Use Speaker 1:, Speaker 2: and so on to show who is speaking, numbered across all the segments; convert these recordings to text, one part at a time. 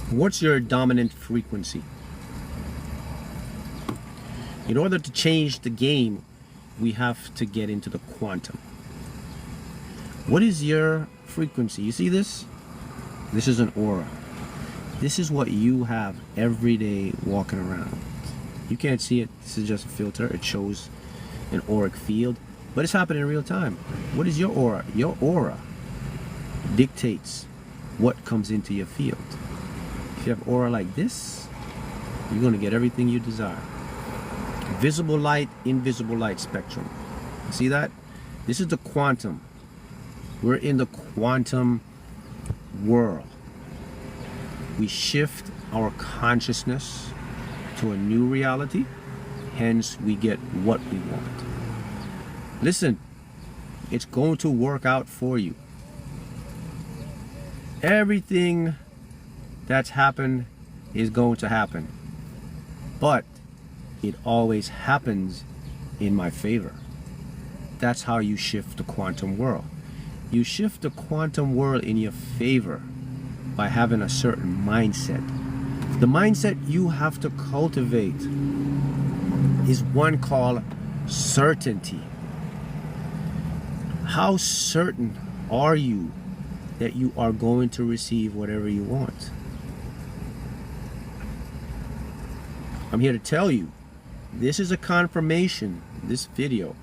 Speaker 1: What's your dominant frequency? In order to change the game, we have to get into the quantum. What is your frequency? You see this? This is an aura. This is what you have every day walking around. You can't see it. This is just a filter. It shows an auric field, but it's happening in real time. What is your aura? Your aura dictates what comes into your field. If you have aura like this, you're going to get everything you desire. Visible light, invisible light spectrum. See that? This is the quantum. We're in the quantum world. We shift our consciousness to a new reality, hence we get what we want. Listen, it's going to work out for you. Everything that's happened is going to happen, but it always happens in my favor. That's how you shift the quantum world. You shift the quantum world in your favor by having a certain mindset. The mindset you have to cultivate is one called certainty. How certain are you that you are going to receive whatever you want? I'm here to tell you, this is a confirmation, this video,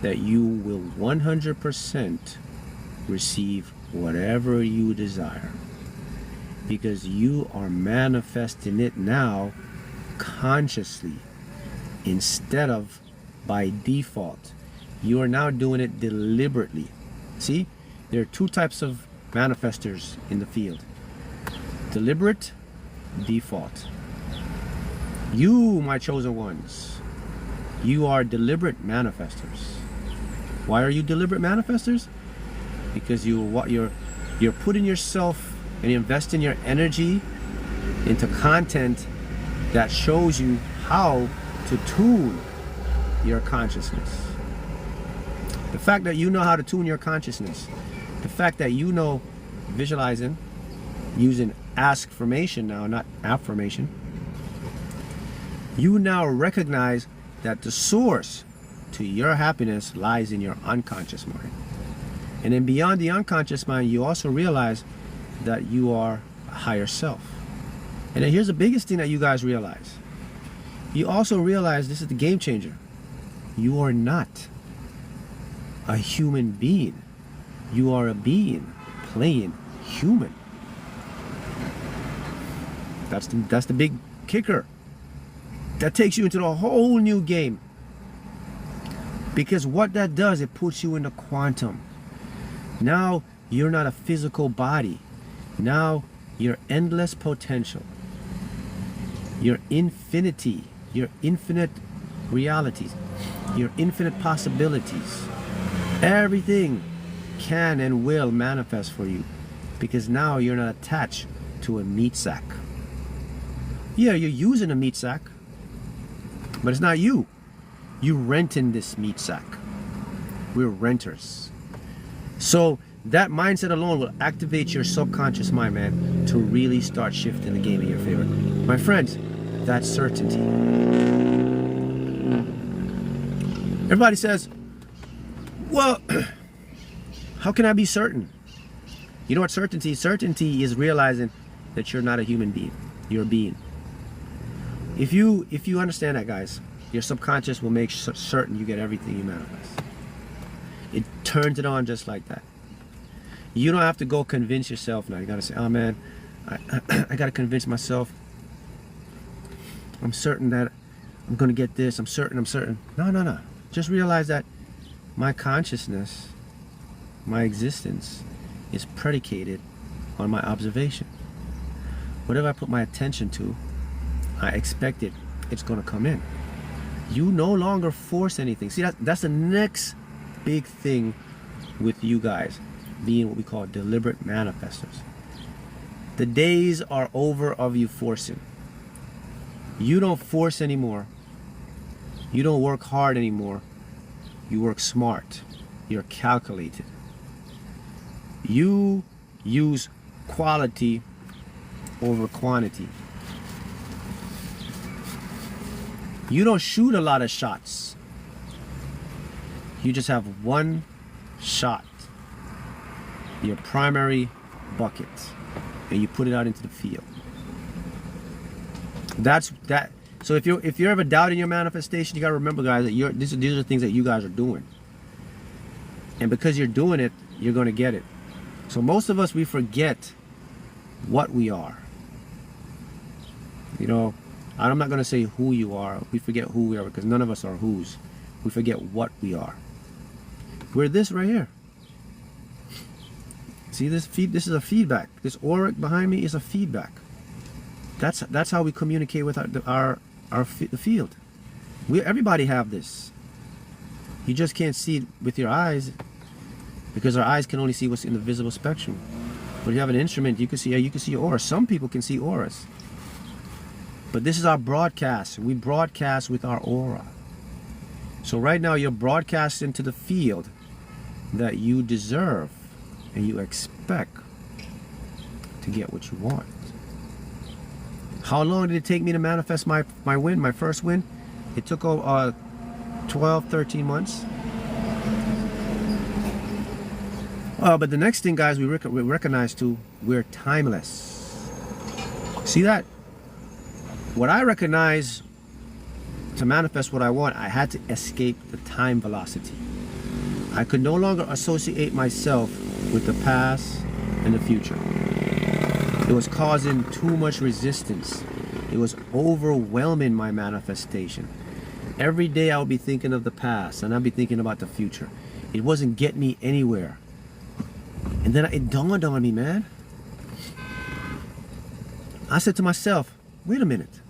Speaker 1: that you will 100% receive whatever you desire, because you are manifesting it now consciously instead of by default. You are now doing it deliberately. See, there are two types of manifestors in the field: deliberate, default. You, my chosen ones, you are deliberate manifestors. Why are you deliberate manifestors? Because you're putting yourself and investing your energy into content that shows you how to tune your consciousness. The fact that you know how to tune your consciousness, the fact that you know visualizing using ask-formation now, not affirmation, you now recognize that the source to your happiness lies in your unconscious mind. And then beyond the unconscious mind, you also realize that you are a higher self. And then here's the biggest thing that you guys realize. You also realize, this is the game changer, you are not a human being. You are a being playing human. That's the big kicker. That takes you into a whole new game. Because what that does, it puts you in the quantum. Now you're not a physical body. Now you're endless potential. Your infinity, your infinite realities, your infinite possibilities. Everything can and will manifest for you, because now you're not attached to a meat sack. Yeah, you're using a meat sack, but it's not you. You're renting this meat sack. We're renters. So that mindset alone will activate your subconscious mind, man, to really start shifting the game in your favor. My friends, that's certainty. Everybody says, well, how can I be certain? You know what certainty is? Certainty is realizing that you're not a human being. You're a being. If you understand that, guys, your subconscious will make certain you get everything you manifest. It turns it on just like that. You don't have to go convince yourself now. You gotta say, oh man, I gotta convince myself. I'm certain that I'm gonna get this. I'm certain. No. Just realize that my consciousness, my existence, is predicated on my observation. Whatever I put my attention to, I expect it's gonna come in. You no longer force anything. See, that's the next big thing with you guys being what we call deliberate manifestors. The days are over of you forcing. You don't force anymore. You don't work hard anymore. You work smart. You're calculated. You use quality over quantity. You don't shoot a lot of shots. You just have one shot, your primary bucket, and you put it out into the field. That's that. So if you're ever doubting your manifestation, you gotta remember, guys, that these are the things that you guys are doing, and because you're doing it, you're gonna get it. So most of us, we forget what we are. You know, I'm not gonna say who you are. We forget who we are because none of us are who's. We forget what we are. We're this right here. See this feed? This is a feedback. This auric behind me is a feedback. That's how we communicate with the field. Everybody have this. You just can't see it with your eyes because our eyes can only see what's in the visible spectrum. But if you have an instrument, you can see auras. Some people can see auras. But this is our broadcast. We broadcast with our aura. So right now you're broadcasting to the field that you deserve and you expect to get what you want. How long did it take me to manifest my win, my first win? It took 12, 13 months. But the next thing, guys, we recognize too, we're timeless. See that? What I recognize to manifest what I want, I had to escape the time velocity. I could no longer associate myself with the past and the future. It was causing too much resistance. It was overwhelming my manifestation. Every day I would be thinking of the past and I'd be thinking about the future. It wasn't getting me anywhere. And then it dawned on me, man. I said to myself, wait a minute.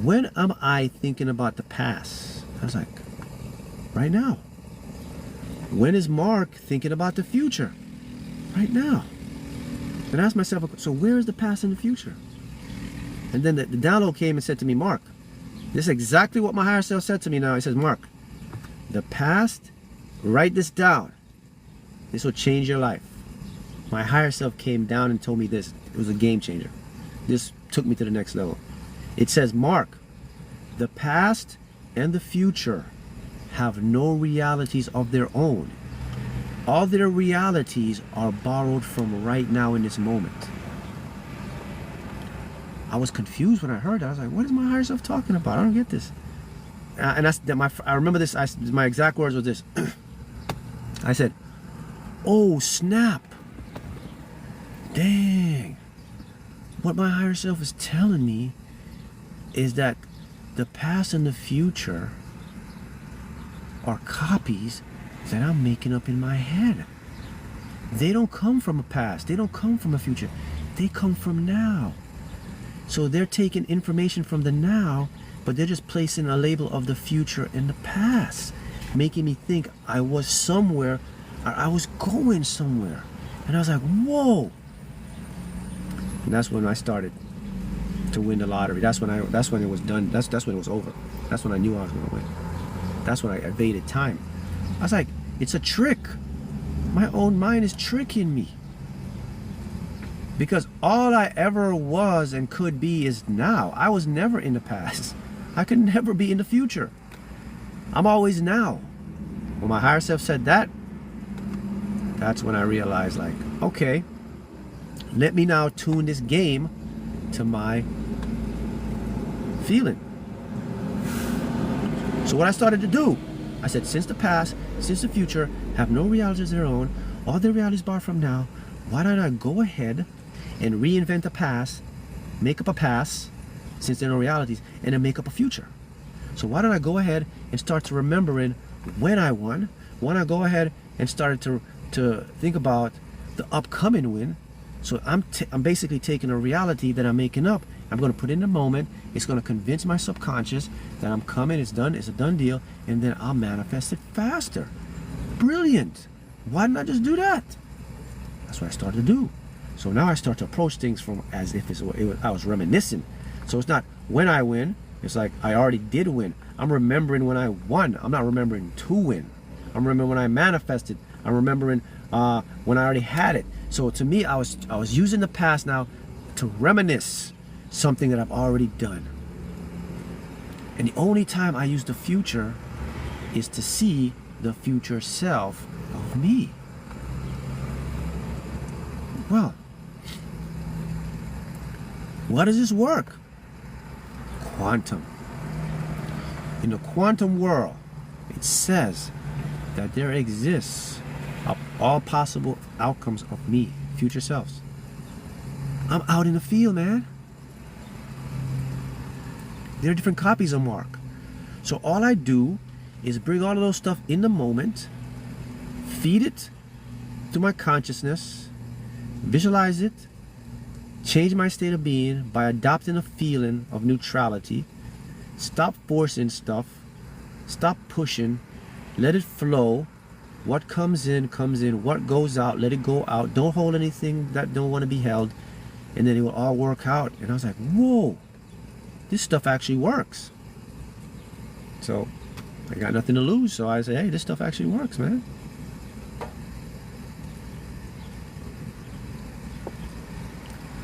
Speaker 1: When am I thinking about the past? I was like, right now. When is Mark thinking about the future? Right now. Then I asked myself, so where is the past and the future? And then the download came and said to me, Mark, this is exactly what my higher self said to me now. He says, Mark, the past, write this down. This will change your life. My higher self came down and told me this. It was a game changer. This took me to the next level. It says, Mark, the past and the future have no realities of their own. All their realities are borrowed from right now in this moment. I was confused when I heard that. I was like, what is my higher self talking about? I don't get this. And I remember this, my exact words was this. I said, oh snap. Dang. What my higher self is telling me is that the past and the future are copies that I'm making up in my head. They don't come from a past. They don't come from a future. They come from now. So they're taking information from the now, but they're just placing a label of the future and the past, making me think I was somewhere, or I was going somewhere. And I was like, whoa. And that's when I started to win the lottery. That's when it was done. That's when it was over. That's when I knew I was going to win. That's when I evaded time. I was like, it's a trick. My own mind is tricking me. Because all I ever was and could be is now. I was never in the past. I could never be in the future. I'm always now. When my higher self said that, that's when I realized, like, okay, let me now tune this game to my feeling. So what I started to do, I said, since the past, since the future have no realities of their own, all their realities borrowed from now, why don't I go ahead and reinvent the past, make up a past, since there are no realities, and then make up a future. So why don't I go ahead and start to remembering when I won, why don't I go ahead and start to think about the upcoming win. So I'm basically taking a reality that I'm making up. I'm going to put in the moment. It's going to convince my subconscious that I'm coming. It's done. It's a done deal. And then I'll manifest it faster. Brilliant. Why didn't I just do that? That's what I started to do. So now I start to approach things from as if I was reminiscing. So it's not when I win. It's like I already did win. I'm remembering when I won. I'm not remembering to win. I'm remembering when I manifested. I'm remembering when I already had it. So to me, I was using the past now to reminisce something that I've already done. And the only time I use the future is to see the future self of me. Well, what does this work? Quantum. In the quantum world, it says that there exists all possible outcomes of me, future selves. I'm out in the field, man. There are different copies of Mark. So all I do is bring all of those stuff in the moment, feed it to my consciousness, visualize it, change my state of being by adopting a feeling of neutrality, stop forcing stuff, stop pushing, let it flow. What comes in, what goes out, let it go out. Don't hold anything that don't want to be held, and then it will all work out. And I was like, whoa, this stuff actually works. So I got nothing to lose, so I say, hey, this stuff actually works, man.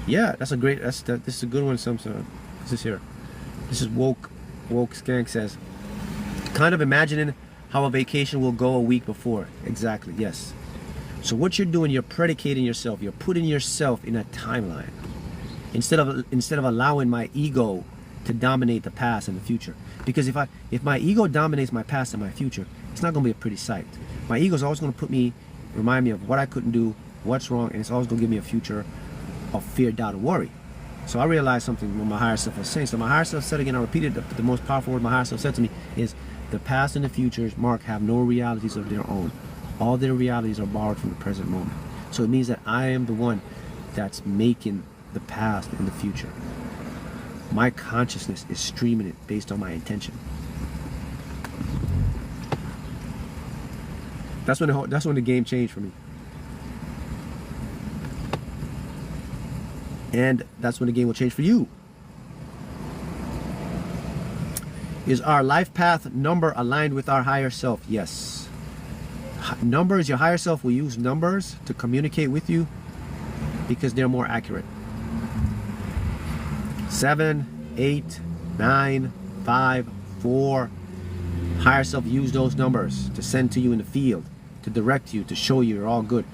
Speaker 1: Yeah, that's a great, this is a good one. This is here. This is woke skank says, kind of imagining how a vacation will go a week before. Exactly, yes. So what you're doing, you're predicating yourself. You're putting yourself in a timeline instead of allowing my ego to dominate the past and the future. Because if my ego dominates my past and my future, it's not going to be a pretty sight. My ego is always going to remind me of what I couldn't do, what's wrong, and it's always going to give me a future of fear, doubt, and worry. So I realized something what my higher self was saying. So my higher self said again, I repeated the most powerful word my higher self said to me is, the past and the future, Mark, have no realities of their own. All their realities are borrowed from the present moment. So it means that I am the one that's making the past and the future. My consciousness is streaming it based on my intention. That's when the game changed for me. And that's when the game will change for you. Is our life path number aligned with our higher self? Yes. Numbers, your higher self will use numbers to communicate with you because they're more accurate. 7, 8, 9, 5, 4. Higher self use those numbers to send to you in the field, to direct you, to show you you're all good.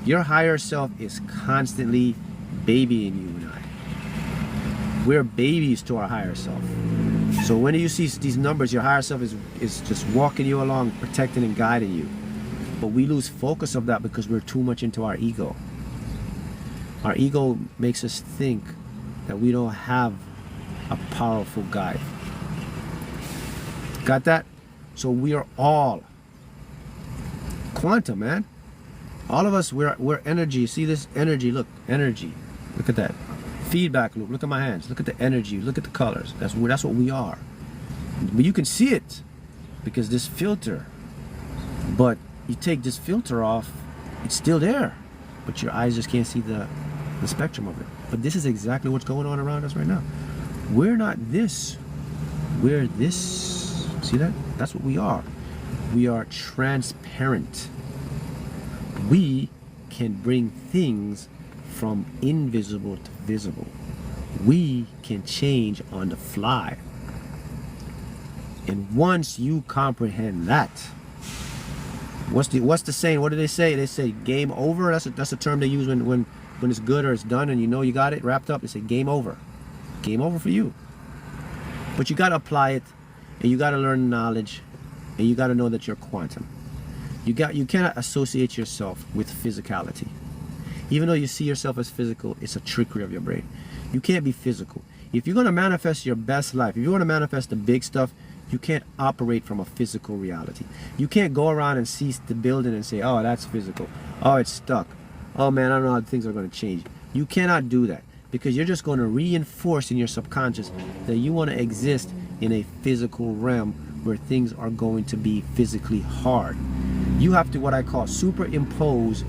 Speaker 1: Your higher self is constantly babying you and I. We're babies to our higher self. So when you see these numbers, your higher self is just walking you along, protecting and guiding you. But we lose focus of that because we're too much into our ego. Our ego makes us think that we don't have a powerful guide. Got that? So we are all quantum, man. All of us, we're energy. See this energy? Look, energy. Look at that. Feedback loop. Look at my hands. Look at the energy. Look at the colors. That's what we are. But you can see it because this filter. But you take this filter off, it's still there. But your eyes just can't see the spectrum of it. But this is exactly what's going on around us right now. We're not this. We're this. See that? That's what we are. We are transparent. We can bring things from invisible to visible. We can change on the fly. And once you comprehend that, what's the saying? What do they say? They say game over. That's a term they use when it's good or it's done and you know you got it wrapped up. They say game over. Game over for you. But you got to apply it, and you got to learn knowledge, and you got to know that you're quantum. You cannot associate yourself with physicality. Even though you see yourself as physical, it's a trickery of your brain. You can't be physical. If you're going to manifest your best life, if you want to manifest the big stuff, you can't operate from a physical reality. You can't go around and see the building and say, oh, that's physical. Oh, it's stuck. Oh, man, I don't know how things are going to change. You cannot do that because you're just going to reinforce in your subconscious that you want to exist in a physical realm where things are going to be physically hard. You have to, what I call, superimpose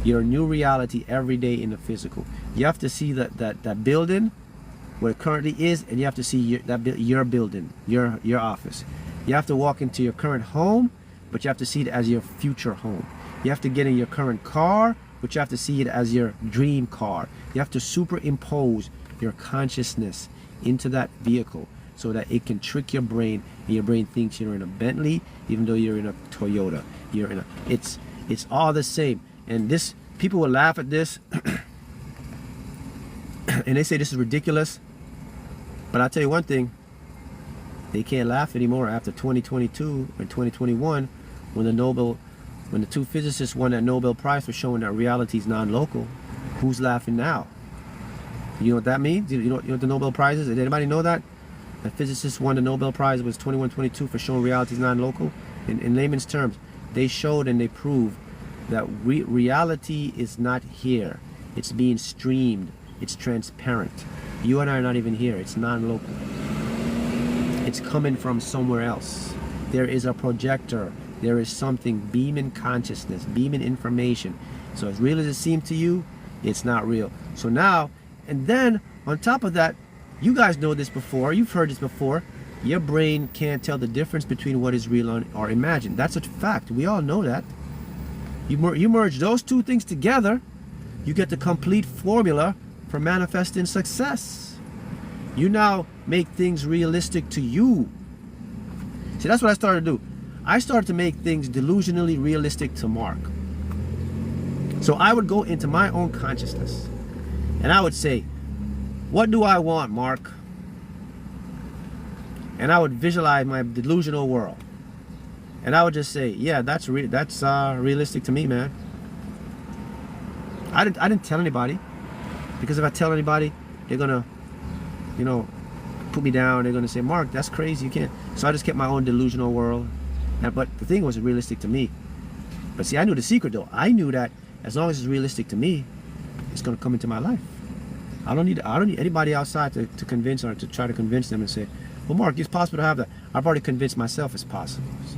Speaker 1: your new reality every day in the physical. You have to see that building where it currently is, and you have to see your building, your office. You have to walk into your current home, but you have to see it as your future home. You have to get in your current car, but you have to see it as your dream car. You have to superimpose your consciousness into that vehicle so that it can trick your brain, and your brain thinks you're in a Bentley even though you're in a Toyota. You're in a, it's all the same. And this, people will laugh at this and they say this is ridiculous, but I'll tell you one thing, they can't laugh anymore after 2022 and 2021 when the two physicists won that Nobel Prize for showing that reality is non-local. Who's laughing now? You know what that means? You know what the Nobel Prize is? Did anybody know that? The physicists won the Nobel Prize, it was 21-22 for showing reality is non-local. In layman's terms, they showed and they proved that reality is not here. It's being streamed. It's transparent. You and I are not even here. It's non-local. It's coming from somewhere else. There is a projector. There is something beaming consciousness, beaming information. So as real as it seems to you, it's not real. So now, and then on top of that, you guys know this before, you've heard this before, your brain can't tell the difference between what is real or imagined. That's a fact. We all know that. You merge those two things together, you get the complete formula for manifesting success. You now make things realistic to you. See, that's what I started to do. I started to make things delusionally realistic to Mark. So I would go into my own consciousness and I would say, what do I want, Mark? And I would visualize my delusional world. And I would just say, yeah, that's realistic to me, man. I didn't tell anybody, because if I tell anybody, they're gonna, you know, put me down. They're gonna say, Mark, that's crazy, you can't. So I just kept my own delusional world. But the thing was realistic to me. But see, I knew the secret though. I knew that as long as it's realistic to me, it's gonna come into my life. I don't need anybody outside to convince or to try to convince them and say, well, Mark, it's possible to have that. I've already convinced myself it's possible. So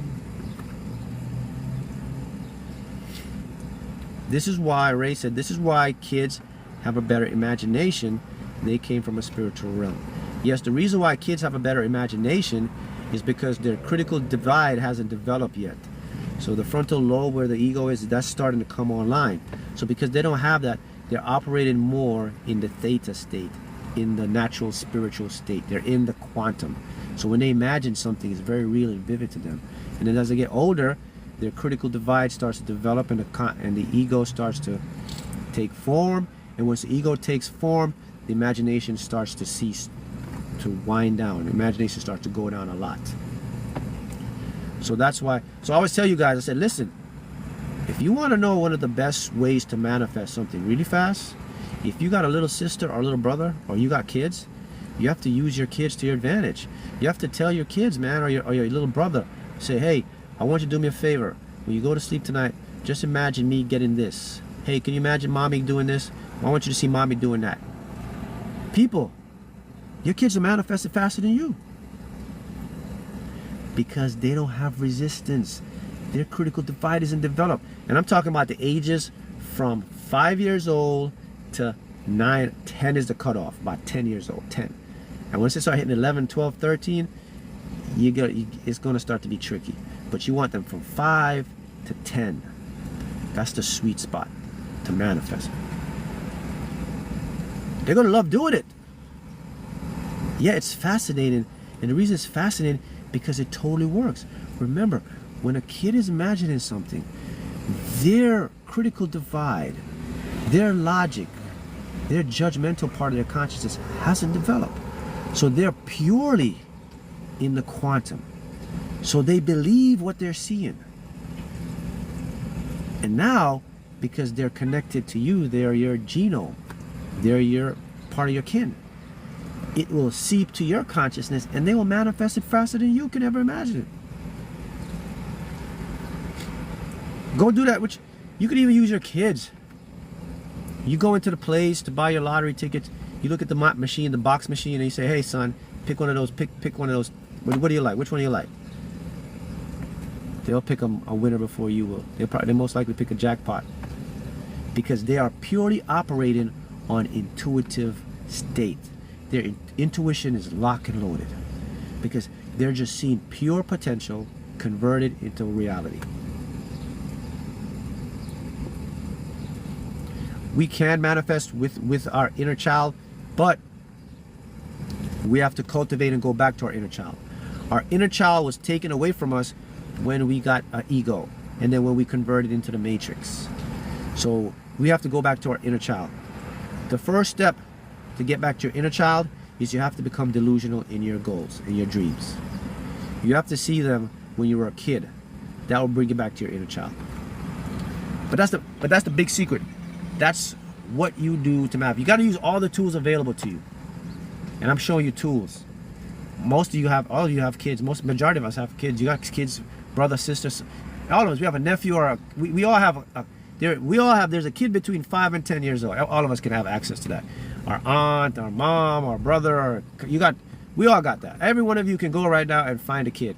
Speaker 1: this is why Ray said, this is why kids have a better imagination. They came from a spiritual realm. Yes, the reason why kids have a better imagination is because their critical divide hasn't developed yet. So the frontal lobe where the ego is, that's starting to come online. So because they don't have that, they're operating more in the theta state, in the natural spiritual state. They're in the quantum. So when they imagine something, it's very real and vivid to them. And then as they get older, their critical divide starts to develop and the ego starts to take form. And once the ego takes form, the imagination starts to cease, to wind down. The imagination starts to go down a lot. So that's why, so I always tell you guys, I said, listen, if you want to know one of the best ways to manifest something really fast, if you got a little sister or a little brother, or you got kids, you have to use your kids to your advantage. You have to tell your kids, man, or your little brother, say, hey, I want you to do me a favor. When you go to sleep tonight, just imagine me getting this. Hey, can you imagine mommy doing this? I want you to see mommy doing that. People, your kids will manifest it faster than you. Because they don't have resistance. Their critical divide isn't developed. And I'm talking about the ages from 5 years old to 9, 10 is the cutoff, about 10 years old, 10. And once they start hitting 11, 12, 13, it's going to start to be tricky. But you want them from 5 to 10. That's the sweet spot to manifest. They're going to love doing it. Yeah, it's fascinating. And the reason it's fascinating, because it totally works. Remember, when a kid is imagining something, their critical divide, their logic, their judgmental part of their consciousness hasn't developed. So they're purely in the quantum. So they believe what they're seeing. And now, because they're connected to you, they're your genome. They're your part of your kin. It will seep to your consciousness and they will manifest it faster than you can ever imagine it. Go do that. Which you could even use your kids. You go into the place to buy your lottery tickets. You look at the machine, the box machine, and you say, "Hey, son, pick one of those. Pick one of those. What do you like? Which one do you like?" They'll pick a winner before you will. They'll most likely pick a jackpot, because they are purely operating on intuitive state. Their intuition is lock and loaded, because they're just seeing pure potential converted into reality. We can manifest with our inner child, but we have to cultivate and go back to our inner child. Our inner child was taken away from us when we got an ego, and then when we converted into the matrix. So we have to go back to our inner child. The first step to get back to your inner child is you have to become delusional in your goals, in your dreams. You have to see them when you were a kid. That will bring you back to your inner child. But that's the big secret. That's what you do to manifest. You got to use all the tools available to you. And I'm showing you tools. All of you have kids. Majority of us have kids. You got kids, brothers, sisters. All of us. We have a nephew or we all have there's a kid between 5 and 10 years old. All of us can have access to that. Our aunt, our mom, our brother, we all got that. Every one of you can go right now and find a kid.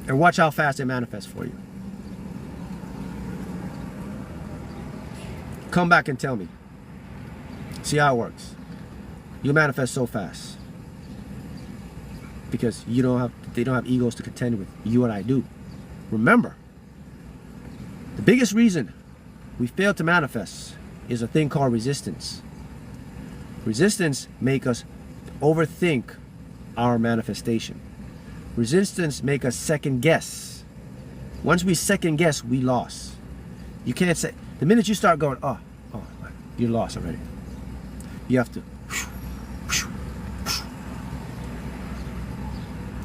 Speaker 1: And watch how fast it manifests for you. Come back and tell me. See how it works. You manifest so fast. Because they don't have egos to contend with. You and I do. Remember, the biggest reason we fail to manifest is a thing called resistance. Resistance makes us overthink our manifestation. Resistance makes us second guess. Once we second guess, we lost. You can't say, the minute you start going, oh, you're lost already. You have to.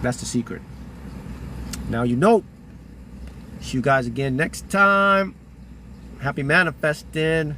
Speaker 1: That's the secret. Now you know. See you guys again next time. Happy manifesting.